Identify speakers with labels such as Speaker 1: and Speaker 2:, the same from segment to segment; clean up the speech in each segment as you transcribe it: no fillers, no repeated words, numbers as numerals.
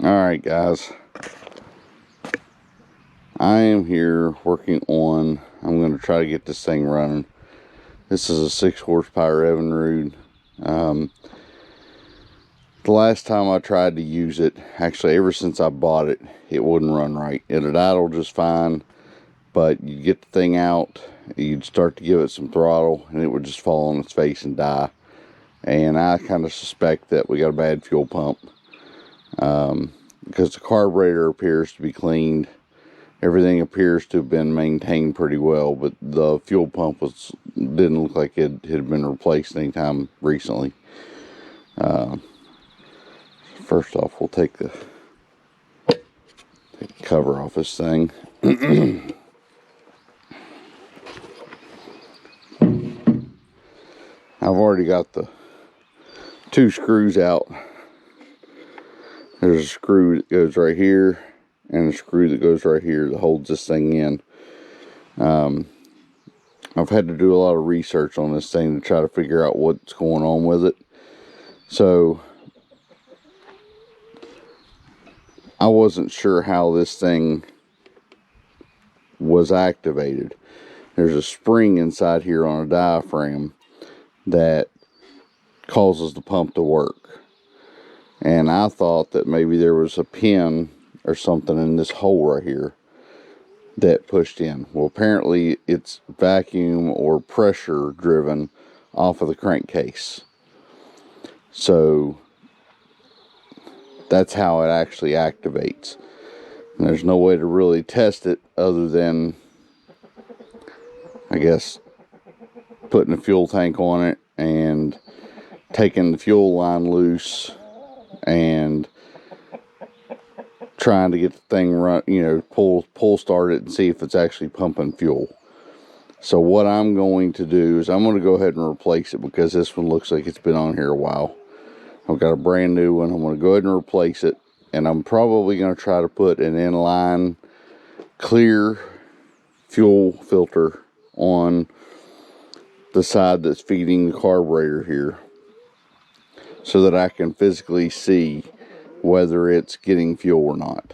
Speaker 1: Alright guys, I am here working on, I'm going to try to get this thing running. This is a 6 horsepower Evinrude. The last time I tried to use it, actually ever since I bought it, it wouldn't run right. It'd idle just fine, but you'd get the thing out, you'd start to give it some throttle, and it would just fall on its face and die. And I kind of suspect that we got a bad fuel pump. Because the carburetor appears to be cleaned. Everything appears to have been maintained pretty well, but the fuel pump didn't look like it had been replaced anytime recently. First off, we'll take the cover off this thing. I've already got the 2 screws out. There's a screw that goes right here and a screw that goes right here that holds this thing in. I've had to do a lot of research on this thing to try to figure out what's going on with it. So I wasn't sure how this thing was activated. There's a spring inside here on a diaphragm that causes the pump to work. And I thought that maybe there was a pin or something in this hole right here that pushed in. Well, apparently it's vacuum or pressure driven off of the crankcase. So that's how it actually activates. And there's no way to really test it other than, I guess, putting a fuel tank on it and taking the fuel line loose and trying to get the thing run, pull start it and see if it's actually pumping fuel. So what I'm going to do is I'm going to go ahead and replace it, because this one looks like it's been on here a while. I've got a brand new one. I'm going to go ahead and replace it, and I'm probably going to try to put an inline clear fuel filter on the side that's feeding the carburetor here, so that I can physically see whether it's getting fuel or not.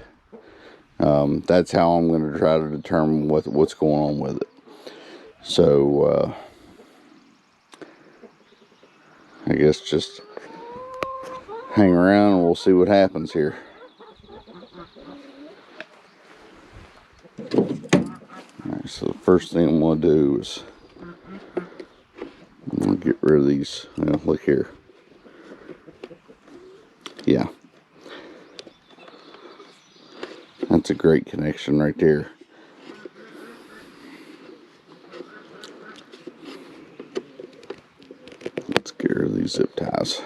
Speaker 1: That's how I'm going to try to determine what's going on with it. So I guess just hang around and we'll see what happens here. Alright, so the first thing I'm going to do is I'm going to get rid of these. Look here. Yeah. That's a great connection right there. Let's get rid of these zip ties.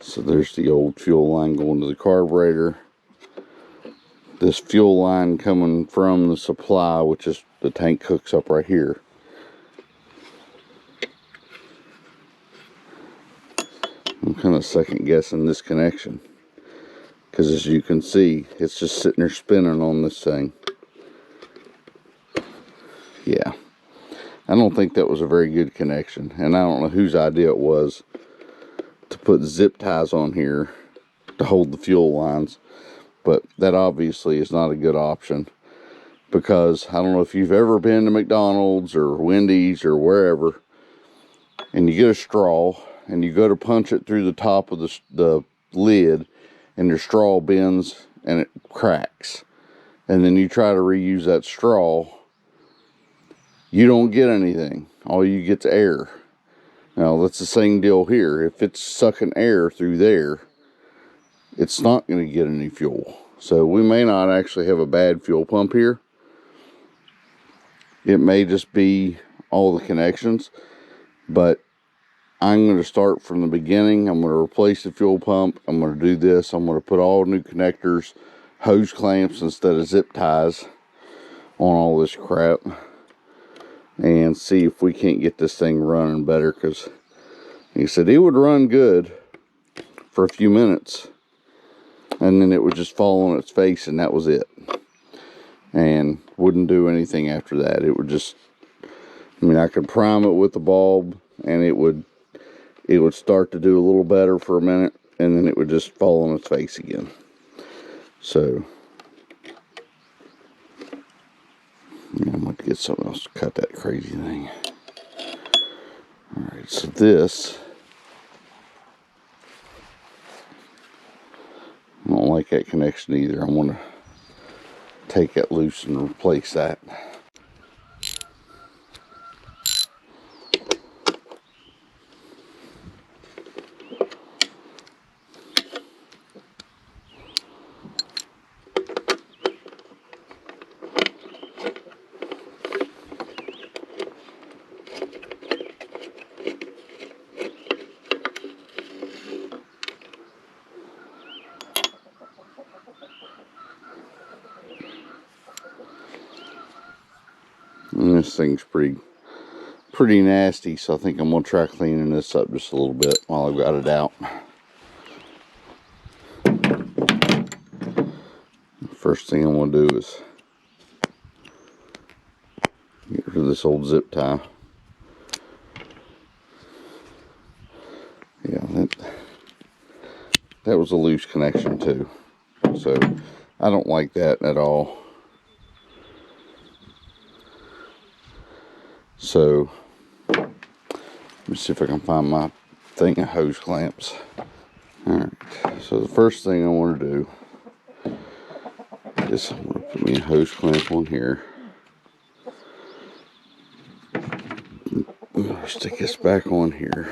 Speaker 1: So there's the old fuel line going to the carburetor. This fuel line coming from the supply, which is the tank hooks up right here. I'm kind of second guessing this connection, because as you can see, it's just sitting there spinning on this thing. Yeah, I don't think that was a very good connection, and I don't know whose idea it was to put zip ties on here to hold the fuel lines, but that obviously is not a good option, because I don't know if you've ever been to McDonald's or Wendy's or wherever, and you get a straw and you go to punch it through the top of the lid, and your straw bends and it cracks, and then you try to reuse that straw, you don't get anything. All you get's air. Now that's the same deal here. If it's sucking air through there, it's not going to get any fuel. So we may not actually have a bad fuel pump here. It may just be all the connections, but I'm going to start from the beginning. I'm going to replace the fuel pump. I'm going to do this. I'm going to put all new connectors, hose clamps instead of zip ties on all this crap, and see if we can't get this thing running better, because he said it would run good for a few minutes and then it would just fall on its face and that was it, and wouldn't do anything after that. It would just I mean, I could prime it with the bulb and it would start to do a little better for a minute, and then it would just fall on its face again. So yeah, I'm going to get something else to cut that crazy thing. Alright, so this, I don't like that connection either. I want to take that loose and replace that. And this thing's pretty nasty, so I think I'm going to try cleaning this up just a little bit while I've got it out. First thing I'm going to do is get rid of this old zip tie. Yeah, that was a loose connection too, so I don't like that at all. So let me see if I can find my thing of hose clamps. Alright, so the first thing I want to do is I'm going to put me a hose clamp on here. I'm going to stick this back on here.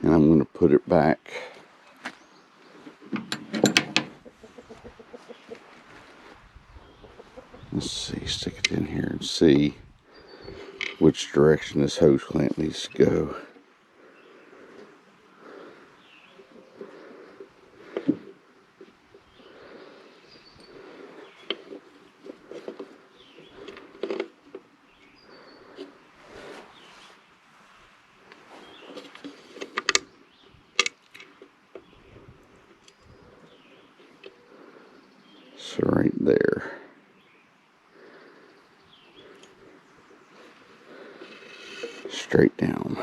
Speaker 1: And I'm going to put it back. Let's see, stick it in here and see which direction this hose clamp needs to go. So right there. Straight down.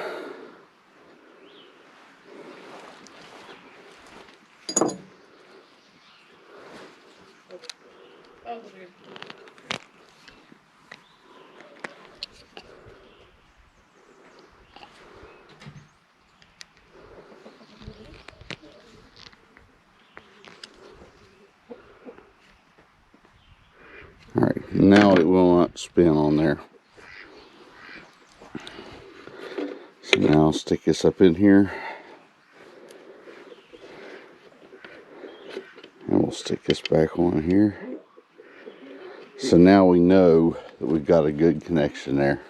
Speaker 1: Alright, now it will not spin on there. So now I'll stick this up in here. And we'll stick this back on here. So now we know that we've got a good connection there.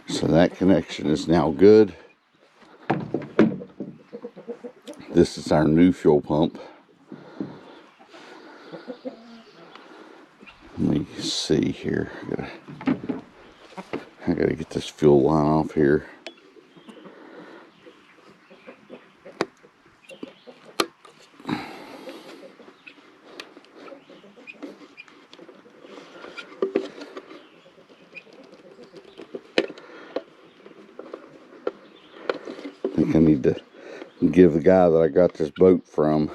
Speaker 1: So that connection is now good. This is our new fuel pump. Let me see here. I gotta get this fuel line off here. I think I need to give the guy that I got this boat from,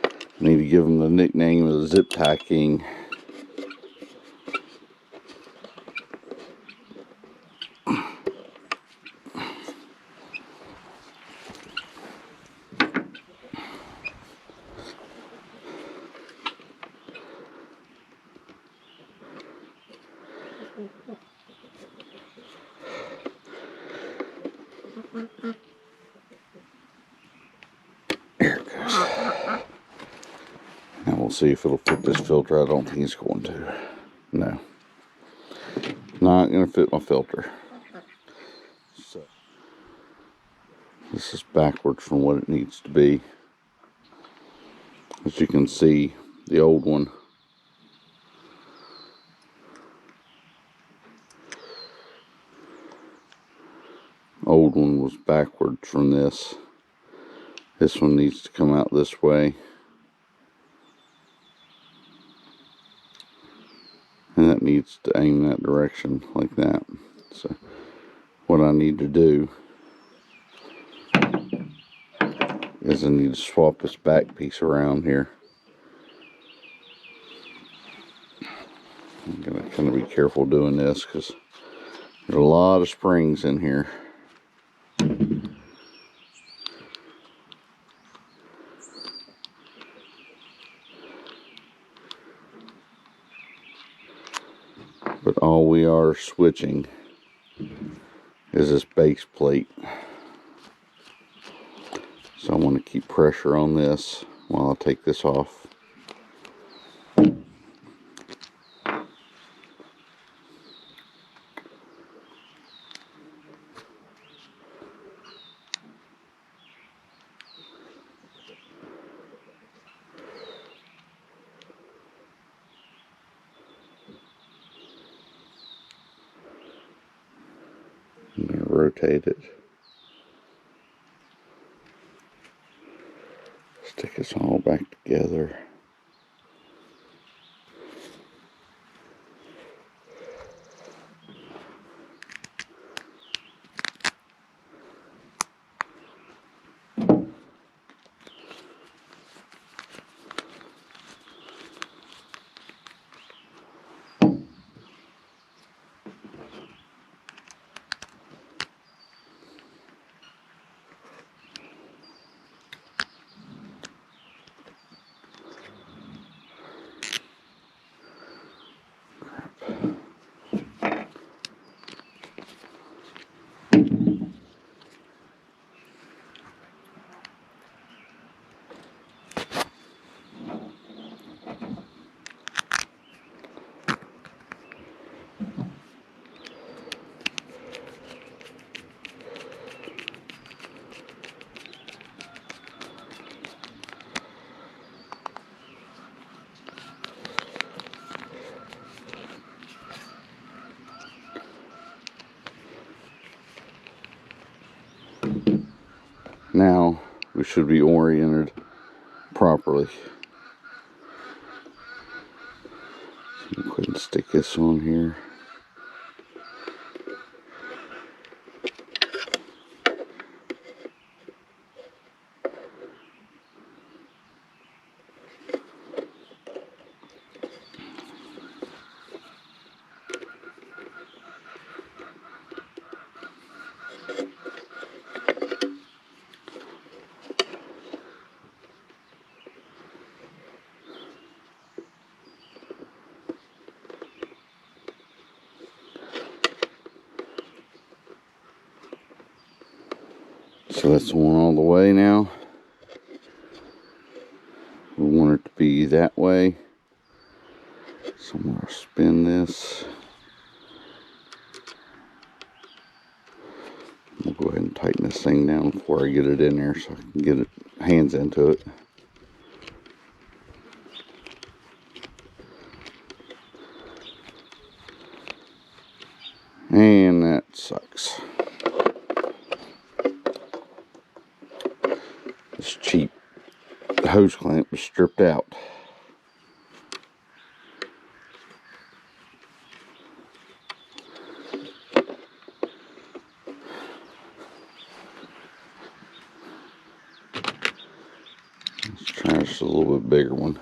Speaker 1: I need to give him the nickname of the Zip Tie King. There it goes. Now we'll see if it'll fit this filter. I don't think it's going to. No. Not going to fit my filter. So This is backwards from what it needs to be. As you can see, the old one was backwards from this. This one needs to come out this way. And that needs to aim that direction like that. So what I need to do is I need to swap this back piece around here. I'm going to kind of be careful doing this because there's a lot of springs in here. But all we are switching is this base plate. So I want to keep pressure on this while I take this off. I'm going to rotate it. Stick this all back together. Now we should be oriented properly. So go ahead and stick this on here. So that's one all the way now. We want it to be that way. So I'm going to spin this. I'll go ahead and tighten this thing down before I get it in there so I can get it hands into it. And that sucks. This cheap hose clamp is stripped out. Let's try just a little bit bigger one.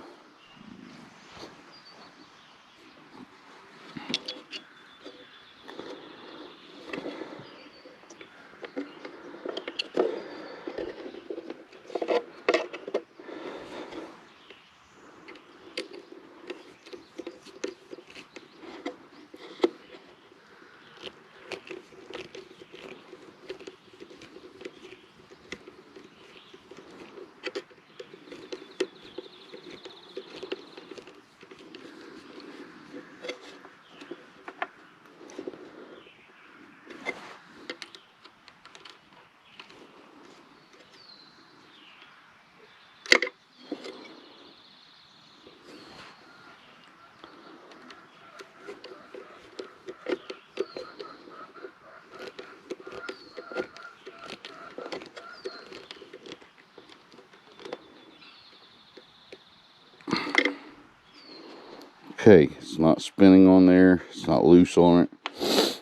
Speaker 1: Okay, it's not spinning on there. It's not loose on it.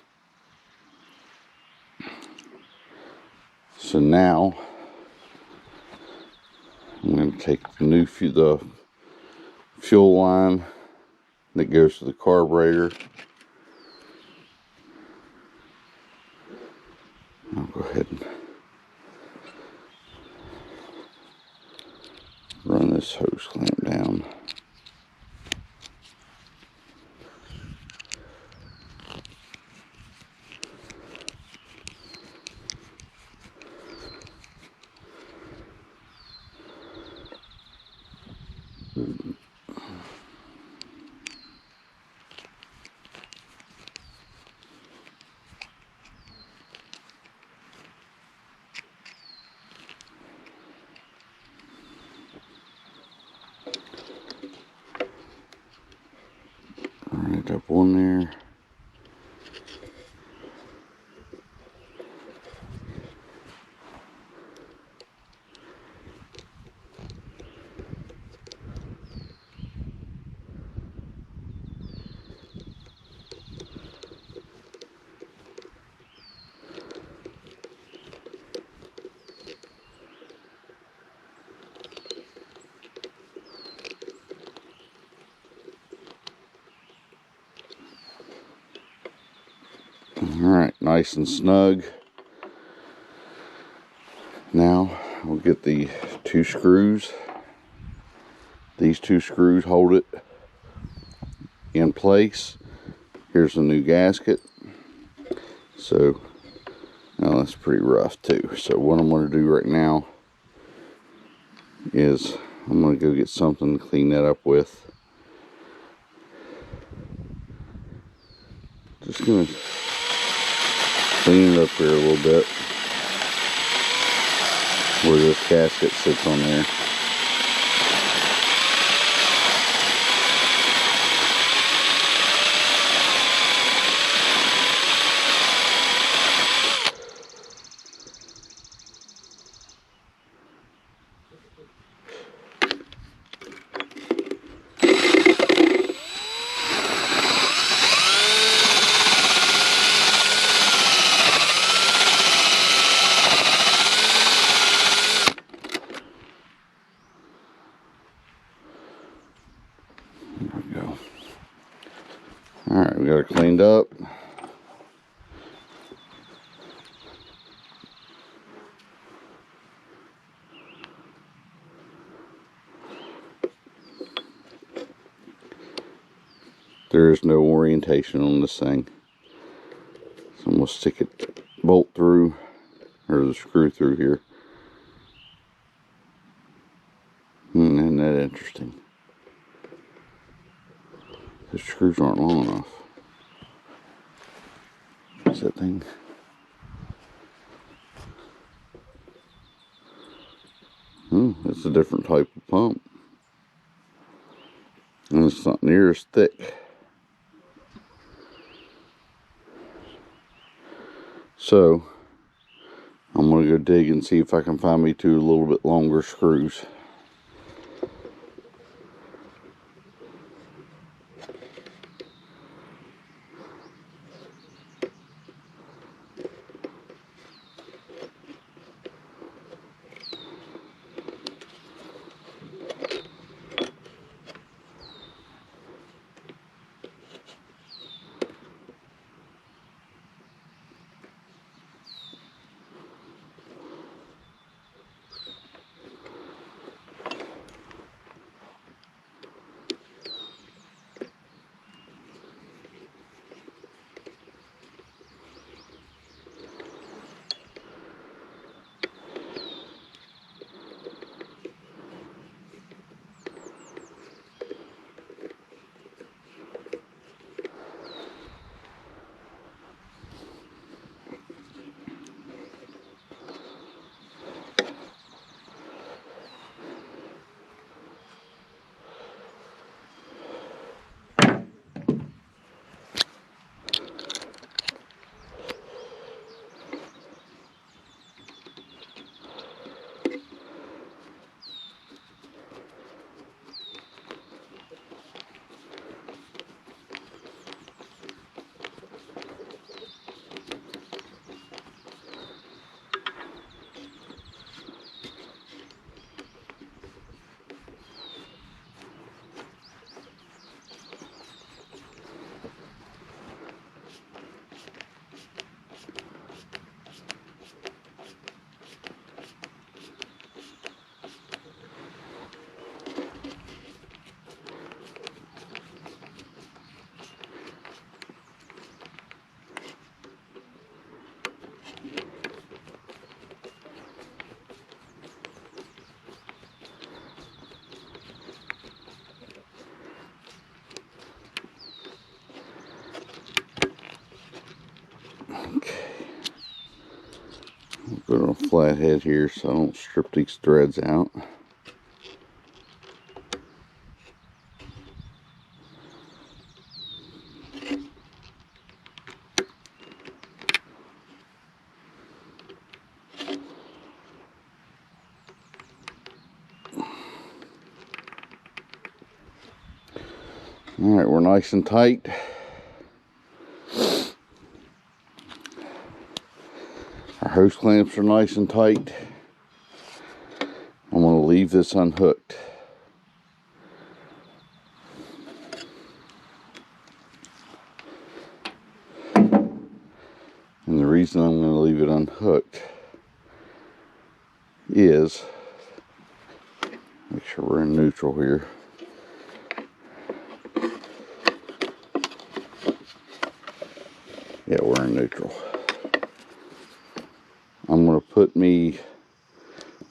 Speaker 1: So now I'm going to take the fuel line that goes to the carburetor. I'll go ahead and run this hose clamp down. Alright, up one there. Alright, nice and snug. Now we'll get the 2 screws. These 2 screws hold it in place. Here's the new gasket. So now that's pretty rough too. So what I'm going to do right now is I'm going to go get something to clean that up with. Just going to clean it up here a little bit where this gasket sits on there. There we go. Alright, we got it cleaned up. There is no orientation on this thing. So I'm going to stick it bolt through, or the screw through here. Isn't that interesting? The screws aren't long enough. What's that thing? Oh, it's a different type of pump. And it's not near as thick. So, I'm going to go dig and see if I can find me 2 a little bit longer screws. flathead here so I don't strip these threads out. Alright, we're nice and tight. Our hose clamps are nice and tight. I'm going to leave this unhooked. And the reason I'm going to leave it unhooked is, make sure we're in neutral here. Yeah, we're in neutral. I'm going to put me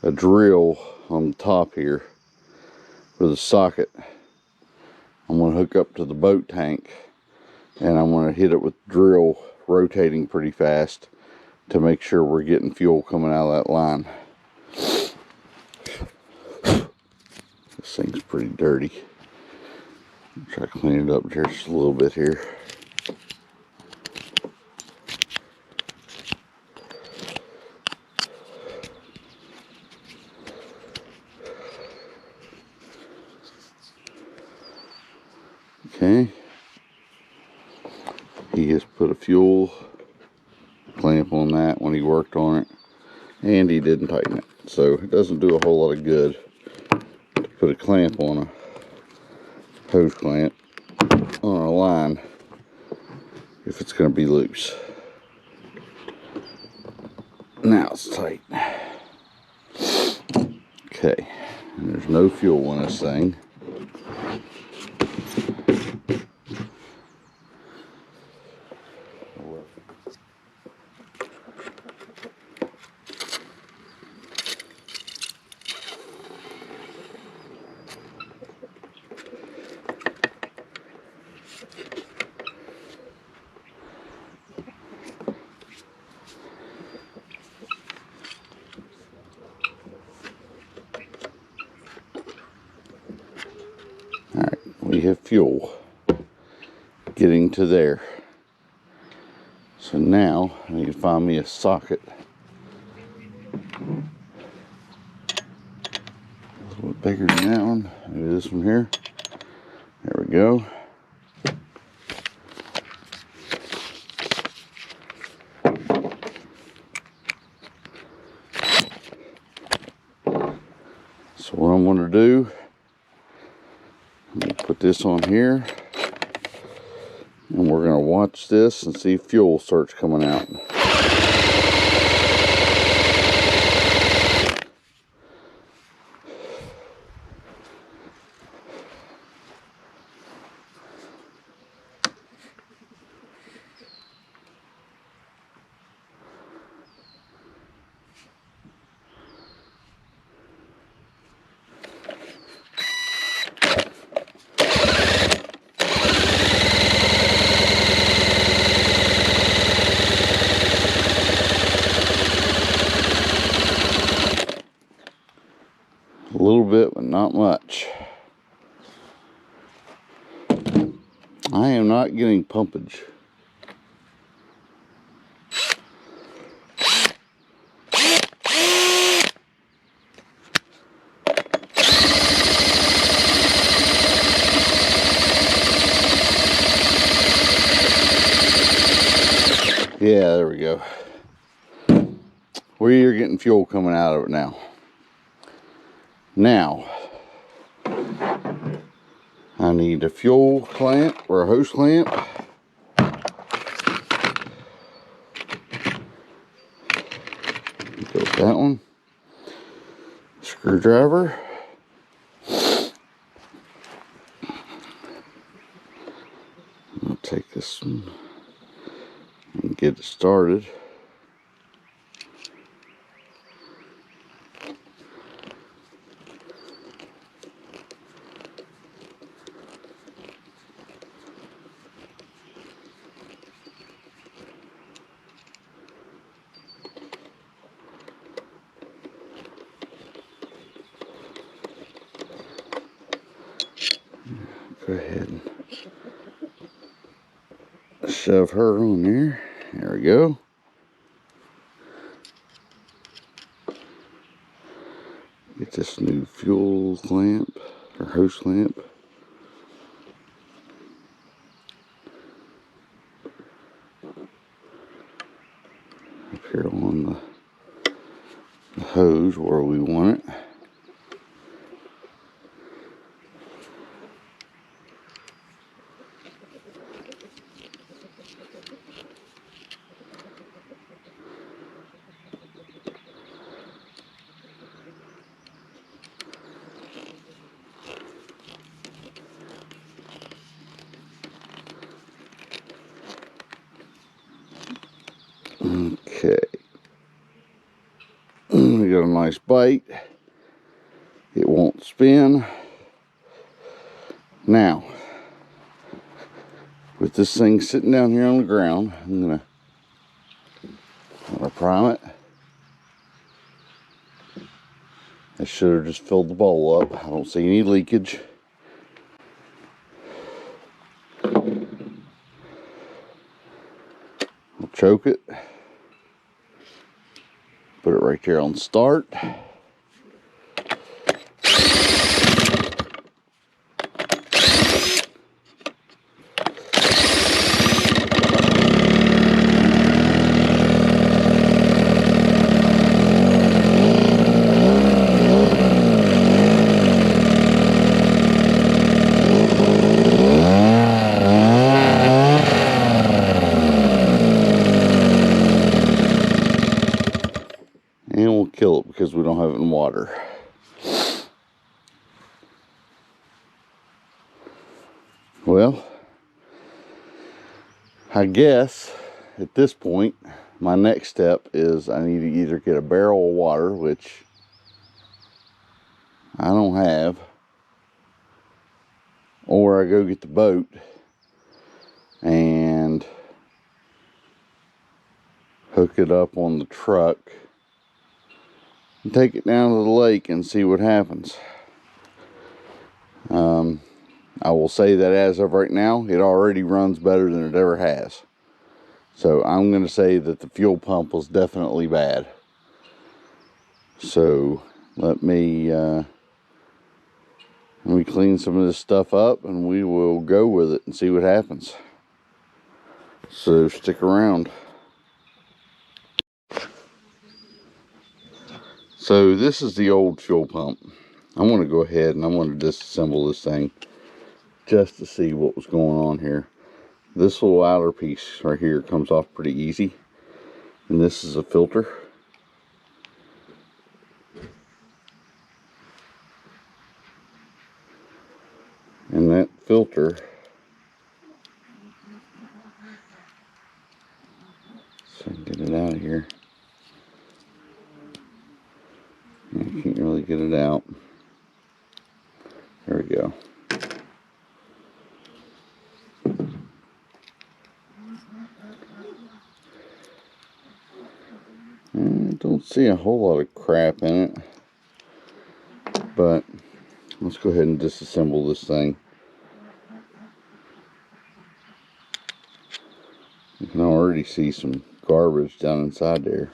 Speaker 1: a drill on the top here with a socket. I'm going to hook up to the boat tank and I'm going to hit it with the drill rotating pretty fast to make sure we're getting fuel coming out of that line. This thing's pretty dirty. I'll try to clean it up just a little bit here. Okay, he has put a fuel clamp on that when he worked on it, and he didn't tighten it, so it doesn't do a whole lot of good to put a clamp on a hose clamp on a line if it's going to be loose. Now it's tight. Okay, and there's no fuel in this thing. Alright, we have fuel getting to there. So now I need to find me a socket. A little bit bigger than that one. Maybe this one here. There we go. So what I'm going to do, I'm going to put this on here, and we're going to watch this and see if fuel starts coming out. A little bit, but not much. I am not getting pumpage. Yeah, there we go. We are getting fuel coming out of it now. Now, I need a fuel clamp or a hose clamp. Go with that one. Screwdriver. I'll take this one and get it started. Go ahead and shove her on there. There we go. Get this new fuel clamp or hose clamp. Up here on the hose where we want it. Okay. We got a nice bite. It won't spin. Now, with this thing sitting down here on the ground, I'm gonna prime it. I should have just filled the bowl up. I don't see any leakage. I'll choke it. Put it right there on start. And we'll kill it because we don't have it in water. Well, I guess at this point, my next step is I need to either get a barrel of water, which I don't have, or I go get the boat and hook it up on the truck and take it down to the lake and see what happens. I will say that as of right now, it already runs better than it ever has. So I'm going to say that the fuel pump was definitely bad. So let me clean some of this stuff up and we will go with it and see what happens. So stick around. So this is the old fuel pump. I'm going to go ahead and I'm going to disassemble this thing just to see what was going on here. This little outer piece right here comes off pretty easy. And this is a filter. And that filter, so I can get it out of here. I can't really get it out. There we go. I don't see a whole lot of crap in it, but let's go ahead and disassemble this thing. You can already see some garbage down inside there.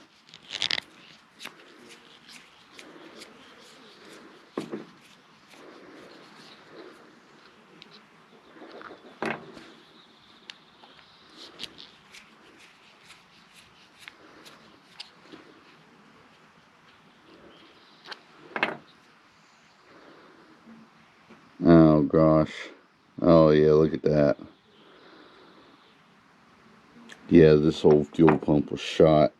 Speaker 1: Oh gosh. Oh yeah, look at that. Yeah, this old fuel pump was shot.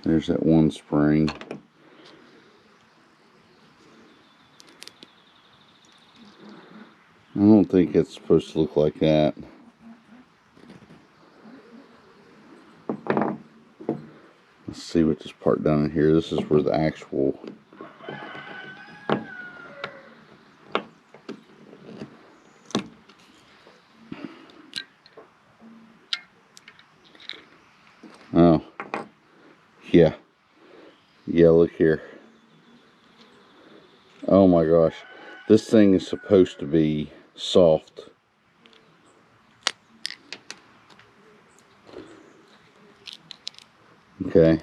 Speaker 1: There's that one spring. I don't think it's supposed to look like that. Let's see what this part down in here. This is where the actual oh yeah. Yeah, look here. Oh my gosh. This thing is supposed to be soft. Okay.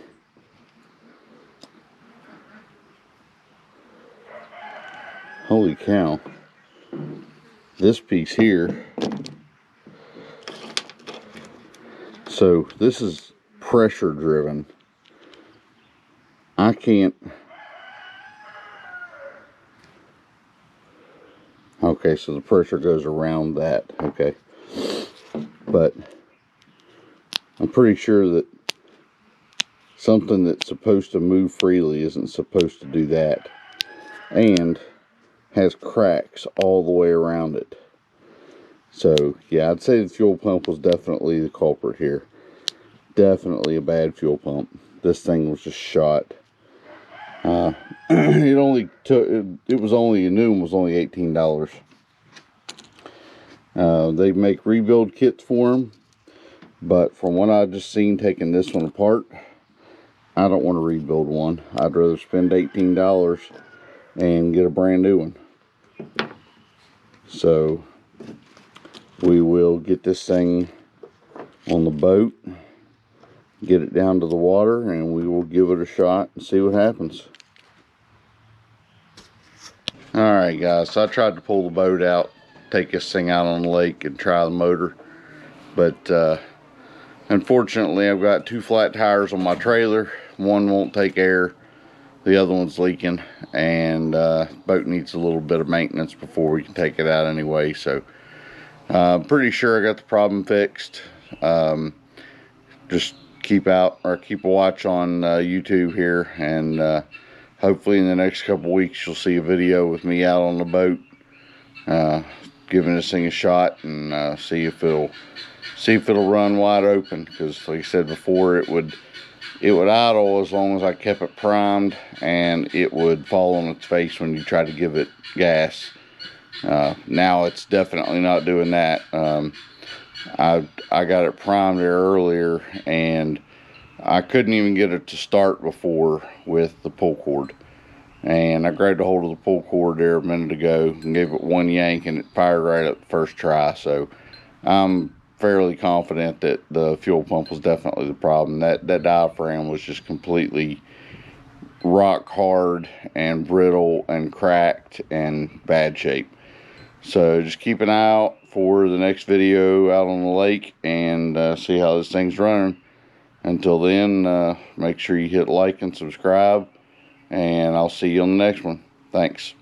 Speaker 1: Holy cow. This piece here. So this is pressure driven. I can't. Okay, so the pressure goes around that. Okay. But I'm pretty sure that something that's supposed to move freely isn't supposed to do that. And has cracks all the way around it. So, yeah, I'd say the fuel pump was definitely the culprit here. Definitely a bad fuel pump. This thing was just shot. It only took, it was only, a new one was only $18. They make rebuild kits for them, but from what I just seen taking this one apart, I don't want to rebuild one. I'd rather spend $18 and get a brand new one. So we will get this thing on the boat, get it down to the water, and we will give it a shot and see what happens. Alright guys, so I tried to pull the boat out, take this thing out on the lake and try the motor, but unfortunately I've got 2 flat tires on my trailer. One won't take air, the other one's leaking, and boat needs a little bit of maintenance before we can take it out anyway. So I'm pretty sure I got the problem fixed. Just keep a watch on YouTube here, and hopefully in the next couple weeks you'll see a video with me out on the boat giving this thing a shot, and see if it'll run wide open, because like I said before, it would idle as long as I kept it primed, and it would fall on its face when you try to give it gas. Now it's definitely not doing that. I got it primed there earlier, and I couldn't even get it to start before with the pull cord. And I grabbed a hold of the pull cord there a minute ago and gave it one yank, and it fired right up the first try. So I'm fairly confident that the fuel pump was definitely the problem. That diaphragm was just completely rock hard and brittle and cracked and bad shape. So just keep an eye out for the next video out on the lake, and see how this thing's running. Until then, make sure you hit like and subscribe, and I'll see you on the next one. Thanks.